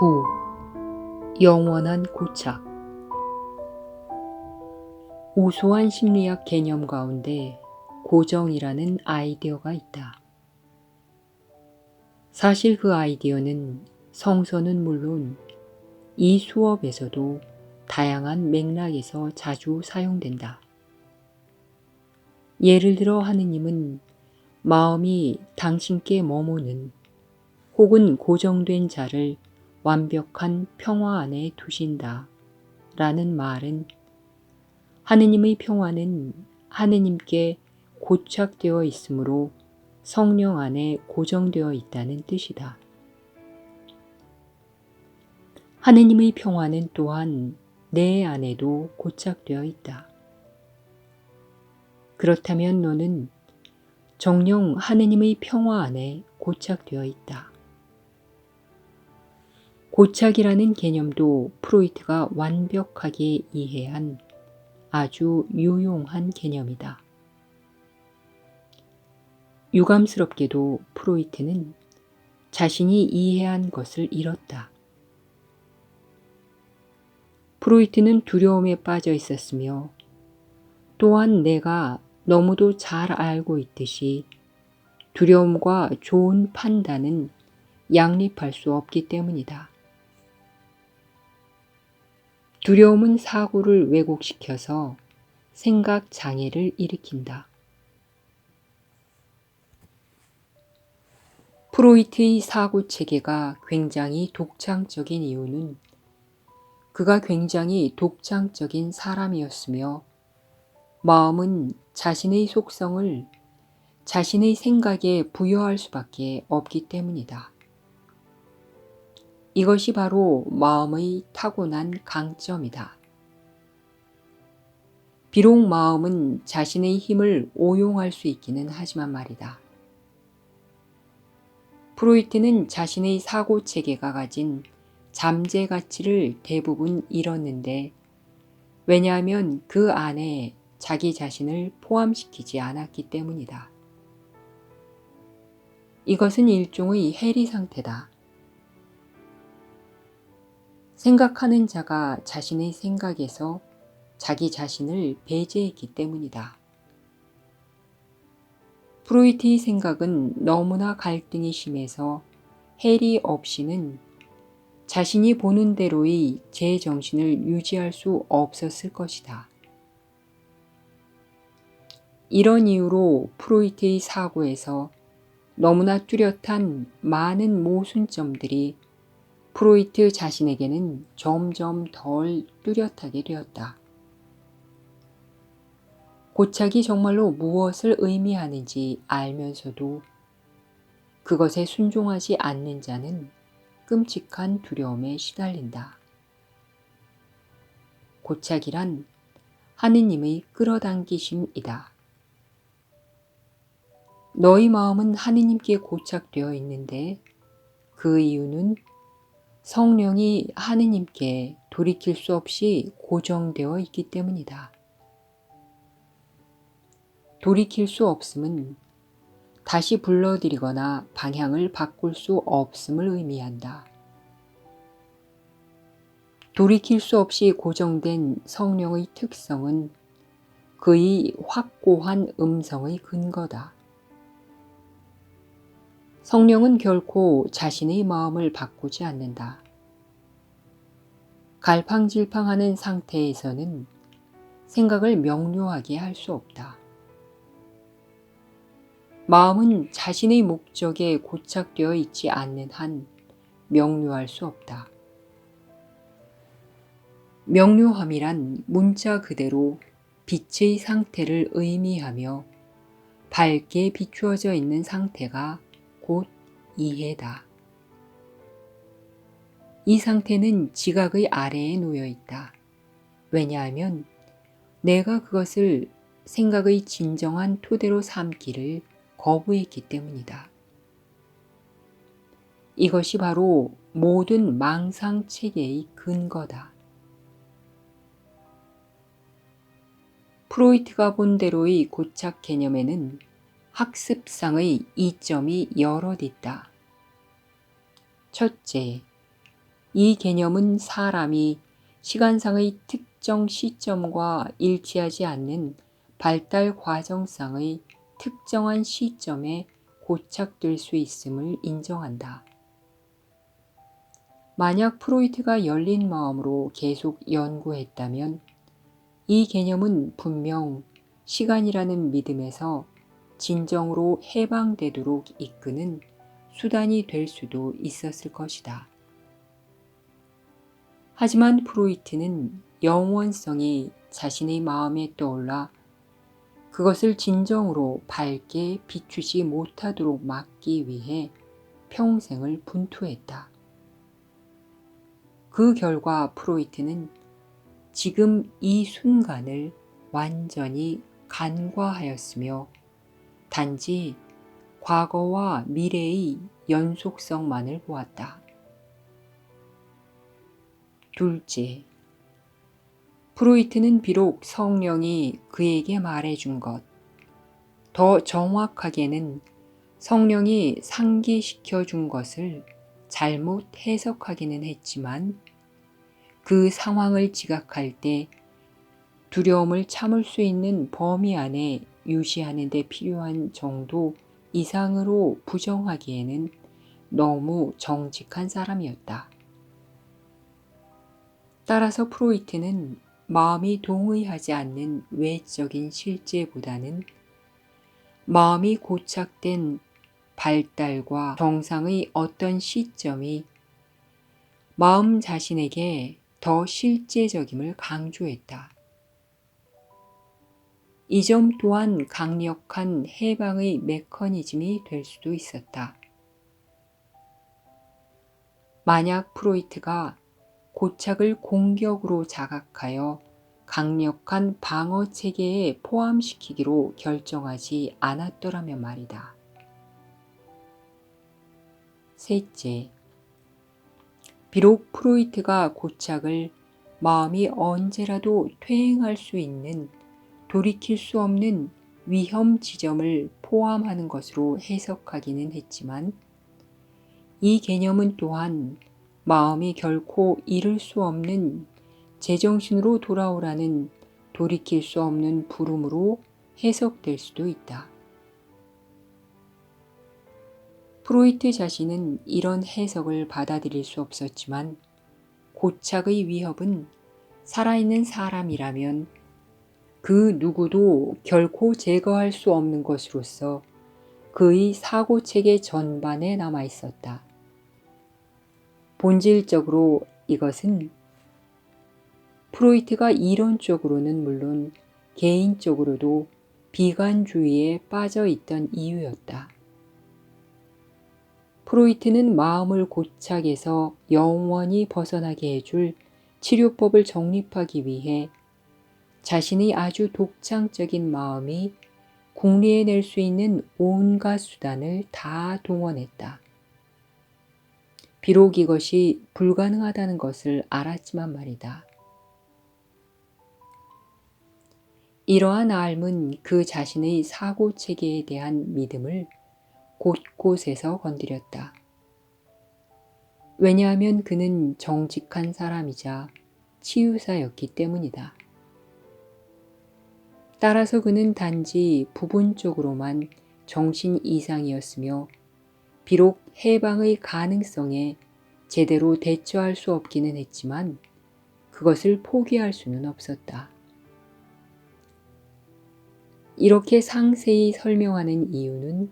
9. 영원한 고착. 우수한 심리학 개념 가운데 고정이라는 아이디어가 있다. 사실 그 아이디어는 성서는 물론 이 수업에서도 다양한 맥락에서 자주 사용된다. 예를 들어 하느님은 마음이 당신께 머무는 혹은 고정된 자를 완벽한 평화 안에 두신다 라는 말은 하느님의 평화는 하느님께 고착되어 있으므로 성령 안에 고정되어 있다는 뜻이다. 하느님의 평화는 또한 내 안에도 고착되어 있다. 그렇다면 너는 정녕 하느님의 평화 안에 고착되어 있다. 고착이라는 개념도 프로이트가 완벽하게 이해한 아주 유용한 개념이다. 유감스럽게도 프로이트는 자신이 이해한 것을 잃었다. 프로이트는 두려움에 빠져 있었으며 또한 내가 너무도 잘 알고 있듯이 두려움과 좋은 판단은 양립할 수 없기 때문이다. 두려움은 사고를 왜곡시켜서 생각 장애를 일으킨다. 프로이트의 사고 체계가 굉장히 독창적인 이유는 그가 굉장히 독창적인 사람이었으며 마음은 자신의 속성을 자신의 생각에 부여할 수밖에 없기 때문이다. 이것이 바로 마음의 타고난 강점이다. 비록 마음은 자신의 힘을 오용할 수 있기는 하지만 말이다. 프로이트는 자신의 사고 체계가 가진 잠재 가치를 대부분 잃었는데 왜냐하면 그 안에 자기 자신을 포함시키지 않았기 때문이다. 이것은 일종의 해리 상태다. 생각하는 자가 자신의 생각에서 자기 자신을 배제했기 때문이다. 프로이트의 생각은 너무나 갈등이 심해서 해리 없이는 자신이 보는 대로의 제 정신을 유지할 수 없었을 것이다. 이런 이유로 프로이트의 사고에서 너무나 뚜렷한 많은 모순점들이 프로이트 자신에게는 점점 덜 뚜렷하게 되었다. 고착이 정말로 무엇을 의미하는지 알면서도 그것에 순종하지 않는 자는 끔찍한 두려움에 시달린다. 고착이란 하느님의 끌어당기심이다. 너희 마음은 하느님께 고착되어 있는데 그 이유는 성령이 하느님께 돌이킬 수 없이 고정되어 있기 때문이다. 돌이킬 수 없음은 다시 불러들이거나 방향을 바꿀 수 없음을 의미한다. 돌이킬 수 없이 고정된 성령의 특성은 그의 확고한 음성의 근거다. 성령은 결코 자신의 마음을 바꾸지 않는다. 갈팡질팡하는 상태에서는 생각을 명료하게 할 수 없다. 마음은 자신의 목적에 고착되어 있지 않는 한 명료할 수 없다. 명료함이란 문자 그대로 빛의 상태를 의미하며 밝게 비추어져 있는 상태가 곧 이해다. 이 상태는 지각의 아래에 놓여 있다. 왜냐하면 내가 그것을 생각의 진정한 토대로 삼기를 거부했기 때문이다. 이것이 바로 모든 망상 체계의 근거다. 프로이트가 본 대로의 고착 개념에는 학습상의 이점이 여럿 있다. 첫째, 이 개념은 사람이 시간상의 특정 시점과 일치하지 않는 발달 과정상의 특정한 시점에 고착될 수 있음을 인정한다. 만약 프로이트가 열린 마음으로 계속 연구했다면 이 개념은 분명 시간이라는 믿음에서 진정으로 해방되도록 이끄는 수단이 될 수도 있었을 것이다. 하지만 프로이트는 영원성이 자신의 마음에 떠올라 그것을 진정으로 밝게 비추지 못하도록 막기 위해 평생을 분투했다. 그 결과 프로이트는 지금 이 순간을 완전히 간과하였으며 단지 과거와 미래의 연속성만을 보았다. 둘째, 프로이트는 비록 성령이 그에게 말해준 것, 더 정확하게는 성령이 상기시켜 준 것을 잘못 해석하기는 했지만 그 상황을 지각할 때 두려움을 참을 수 있는 범위 안에 유지하는 데 필요한 정도 이상으로 부정하기에는 너무 정직한 사람이었다. 따라서 프로이트는 마음이 동의하지 않는 외적인 실제보다는 마음이 고착된 발달과 정상의 어떤 시점이 마음 자신에게 더 실제적임을 강조했다. 이 점 또한 강력한 해방의 메커니즘이 될 수도 있었다. 만약 프로이트가 고착을 공격으로 자각하여 강력한 방어 체계에 포함시키기로 결정하지 않았더라면 말이다. 셋째, 비록 프로이트가 고착을 마음이 언제라도 퇴행할 수 있는 돌이킬 수 없는 위험 지점을 포함하는 것으로 해석하기는 했지만 이 개념은 또한 마음이 결코 이룰 수 없는 제정신으로 돌아오라는 돌이킬 수 없는 부름으로 해석될 수도 있다. 프로이트 자신은 이런 해석을 받아들일 수 없었지만 고착의 위협은 살아있는 사람이라면 그 누구도 결코 제거할 수 없는 것으로서 그의 사고체계 전반에 남아 있었다. 본질적으로 이것은 프로이트가 이론적으로는 물론 개인적으로도 비관주의에 빠져 있던 이유였다. 프로이트는 마음을 고착에서 영원히 벗어나게 해줄 치료법을 정립하기 위해 자신의 아주 독창적인 마음이 궁리해낼 수 있는 온갖 수단을 다 동원했다. 비록 이것이 불가능하다는 것을 알았지만 말이다. 이러한 삶은 그 자신의 사고체계에 대한 믿음을 곳곳에서 건드렸다. 왜냐하면 그는 정직한 사람이자 치유사였기 때문이다. 따라서 그는 단지 부분적으로만 정신 이상이었으며 비록 해방의 가능성에 제대로 대처할 수 없기는 했지만 그것을 포기할 수는 없었다. 이렇게 상세히 설명하는 이유는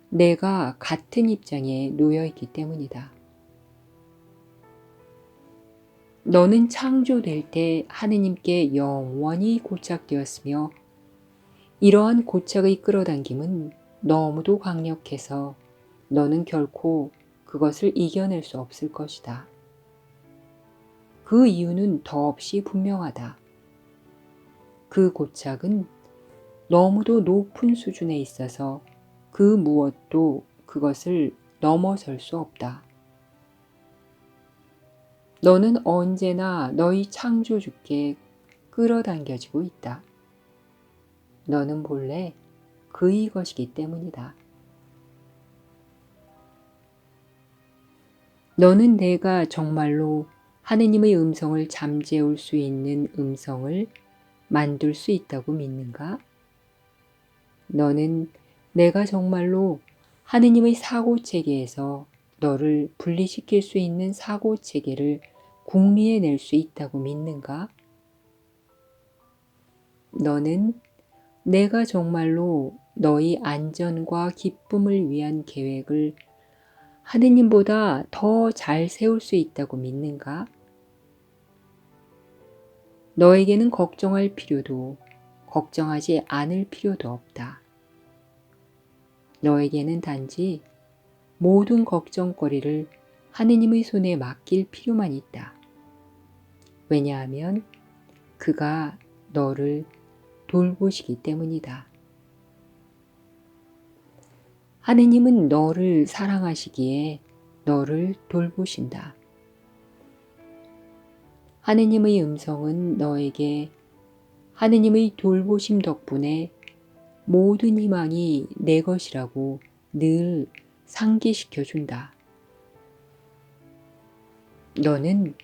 내가 같은 입장에 놓여 있기 때문이다. 너는 창조될 때 하느님께 영원히 고착되었으며 이러한 고착의 끌어당김은 너무도 강력해서 너는 결코 그것을 이겨낼 수 없을 것이다. 그 이유는 더없이 분명하다. 그 고착은 너무도 높은 수준에 있어서 그 무엇도 그것을 넘어설 수 없다. 너는 언제나 너희 창조주께 끌어당겨지고 있다. 너는 본래 그의 것이기 때문이다. 너는 내가 정말로 하느님의 음성을 잠재울 수 있는 음성을 만들 수 있다고 믿는가? 너는 내가 정말로 하느님의 사고체계에서 너를 분리시킬 수 있는 사고체계를 궁리해 낼 수 있다고 믿는가? 너는 내가 정말로 너희 안전과 기쁨을 위한 계획을 하느님보다 더 잘 세울 수 있다고 믿는가? 너에게는 걱정할 필요도 걱정하지 않을 필요도 없다. 너에게는 단지 모든 걱정거리를 하느님의 손에 맡길 필요만 있다. 왜냐하면 그가 너를 돌보시기 때문이다. 하느님은 너를 사랑하시기에 너를 돌보신다. 하느님의 음성은 너에게 하느님의 돌보심 덕분에 모든 희망이 내 것이라고 늘 상기시켜 준다. 너는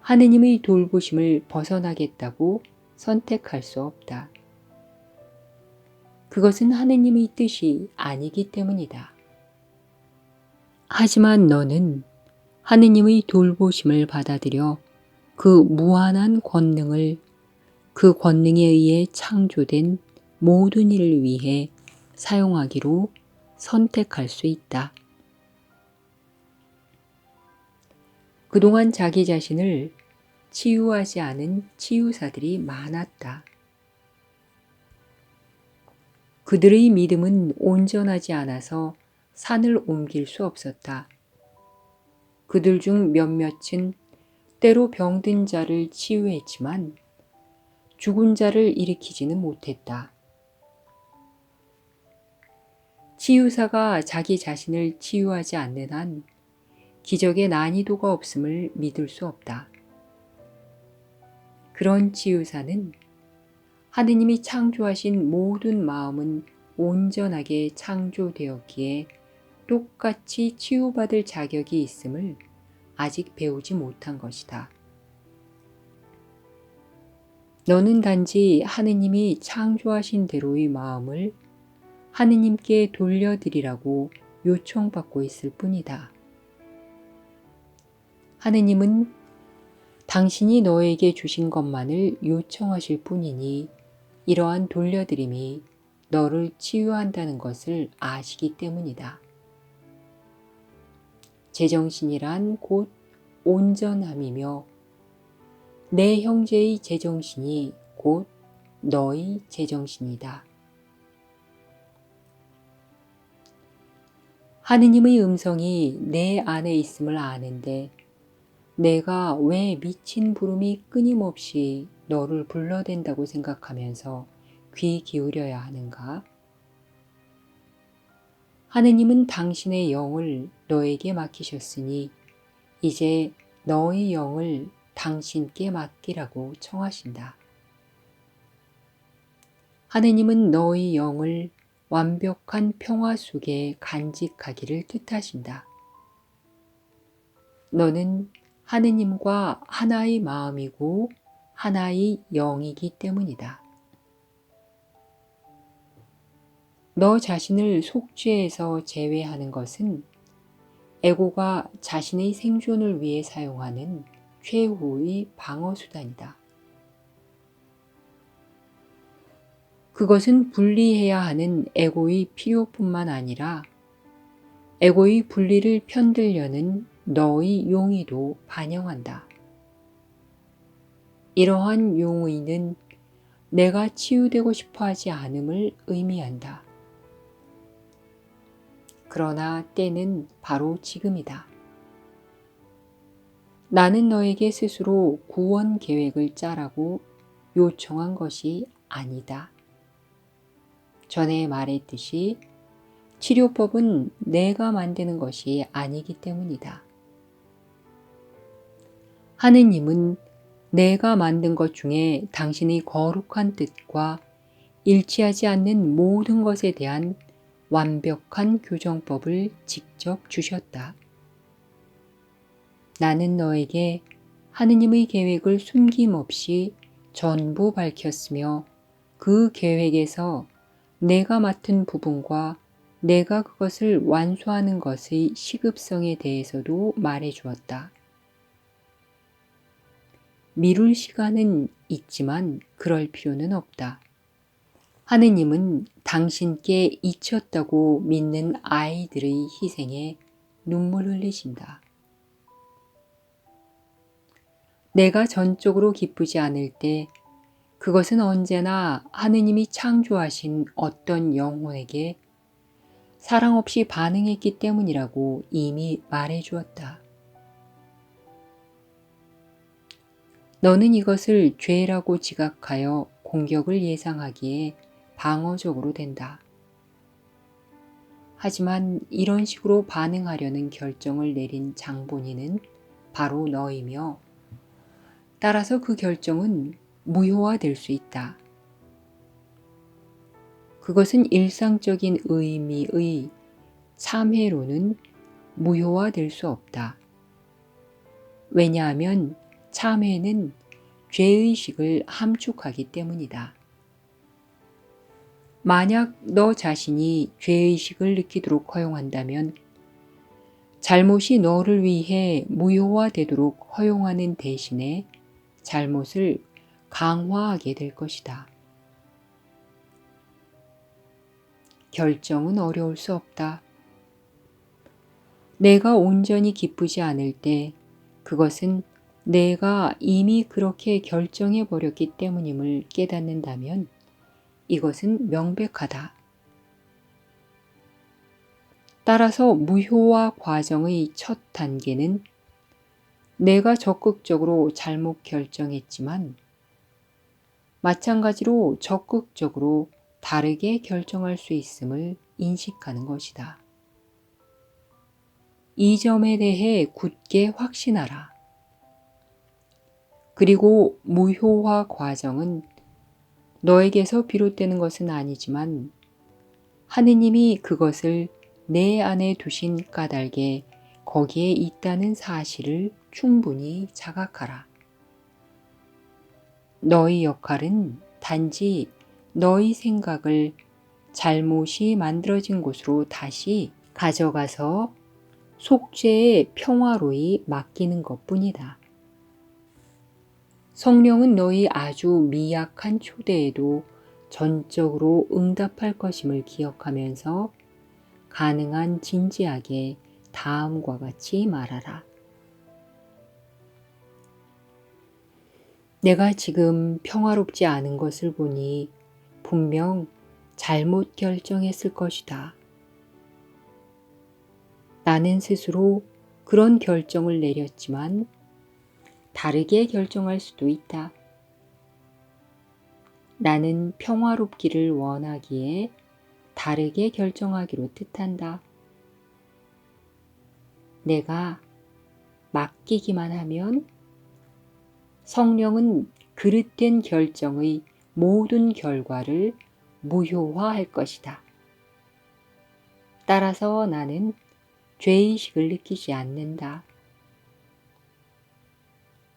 하느님의 돌보심을 벗어나겠다고 선택할 수 없다. 그것은 하느님의 뜻이 아니기 때문이다. 하지만 너는 하느님의 돌보심을 받아들여 그 무한한 권능을 그 권능에 의해 창조된 모든 일을 위해 사용하기로 선택할 수 있다. 그동안 자기 자신을 치유하지 않은 치유사들이 많았다. 그들의 믿음은 온전하지 않아서 산을 옮길 수 없었다. 그들 중 몇몇은 때로 병든 자를 치유했지만 죽은 자를 일으키지는 못했다. 치유사가 자기 자신을 치유하지 않는 한 기적의 난이도가 없음을 믿을 수 없다. 그런 치유사는 하느님이 창조하신 모든 마음은 온전하게 창조되었기에 똑같이 치유받을 자격이 있음을 아직 배우지 못한 것이다. 너는 단지 하느님이 창조하신 대로의 마음을 하느님께 돌려드리라고 요청받고 있을 뿐이다. 하느님은 당신이 너에게 주신 것만을 요청하실 뿐이니 이러한 돌려드림이 너를 치유한다는 것을 아시기 때문이다. 제정신이란 곧 온전함이며 내 형제의 제정신이 곧 너의 제정신이다. 하느님의 음성이 내 안에 있음을 아는데 내가 왜 미친 부름이 끊임없이 너를 불러댄다고 생각하면서 귀 기울여야 하는가? 하느님은 당신의 영을 너에게 맡기셨으니 이제 너의 영을 당신께 맡기라고 청하신다. 하느님은 너의 영을 완벽한 평화 속에 간직하기를 뜻하신다. 너는 하느님과 하나의 마음이고 하나의 영이기 때문이다. 너 자신을 속죄에서 제외하는 것은 에고가 자신의 생존을 위해 사용하는 최후의 방어수단이다. 그것은 분리해야 하는 에고의 필요뿐만 아니라 에고의 분리를 편들려는 너의 용의도 반영한다. 이러한 용의는 내가 치유되고 싶어 하지 않음을 의미한다. 그러나 때는 바로 지금이다. 나는 너에게 스스로 구원 계획을 짜라고 요청한 것이 아니다. 전에 말했듯이 치료법은 내가 만드는 것이 아니기 때문이다. 하느님은 내가 만든 것 중에 당신의 거룩한 뜻과 일치하지 않는 모든 것에 대한 완벽한 교정법을 직접 주셨다. 나는 너에게 하느님의 계획을 숨김없이 전부 밝혔으며 그 계획에서 내가 맡은 부분과 내가 그것을 완수하는 것의 시급성에 대해서도 말해 주었다. 미룰 시간은 있지만 그럴 필요는 없다. 하느님은 당신께 잊혔다고 믿는 아이들의 희생에 눈물 흘리신다. 내가 전적으로 기쁘지 않을 때 그것은 언제나 하느님이 창조하신 어떤 영혼에게 사랑 없이 반응했기 때문이라고 이미 말해 주었다. 너는 이것을 죄라고 지각하여 공격을 예상하기에 방어적으로 된다. 하지만 이런 식으로 반응하려는 결정을 내린 장본인은 바로 너이며 따라서 그 결정은 무효화될 수 있다. 그것은 일상적인 의미의 참회로는 무효화될 수 없다. 왜냐하면 참회는 죄의식을 함축하기 때문이다. 만약 너 자신이 죄의식을 느끼도록 허용한다면 잘못이 너를 위해 무효화되도록 허용하는 대신에 잘못을 강화하게 될 것이다. 결정은 어려울 수 없다. 내가 온전히 기쁘지 않을 때 그것은 내가 이미 그렇게 결정해 버렸기 때문임을 깨닫는다면 이것은 명백하다. 따라서 무효화 과정의 첫 단계는 내가 적극적으로 잘못 결정했지만 마찬가지로 적극적으로 다르게 결정할 수 있음을 인식하는 것이다. 이 점에 대해 굳게 확신하라. 그리고 무효화 과정은 너에게서 비롯되는 것은 아니지만 하느님이 그것을 내 안에 두신 까닭에 거기에 있다는 사실을 충분히 자각하라. 너의 역할은 단지 너의 생각을 잘못이 만들어진 곳으로 다시 가져가서 속죄의 평화로이 맡기는 것뿐이다. 성령은 너희 아주 미약한 초대에도 전적으로 응답할 것임을 기억하면서 가능한 진지하게 다음과 같이 말하라. 내가 지금 평화롭지 않은 것을 보니 분명 잘못 결정했을 것이다. 나는 스스로 그런 결정을 내렸지만 다르게 결정할 수도 있다. 나는 평화롭기를 원하기에 다르게 결정하기로 뜻한다. 내가 맡기기만 하면 성령은 그릇된 결정의 모든 결과를 무효화할 것이다. 따라서 나는 죄의식을 느끼지 않는다.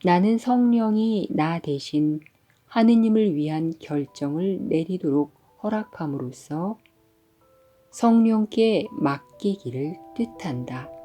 나는 성령이 나 대신 하느님을 위한 결정을 내리도록 허락함으로써 성령께 맡기기를 뜻한다.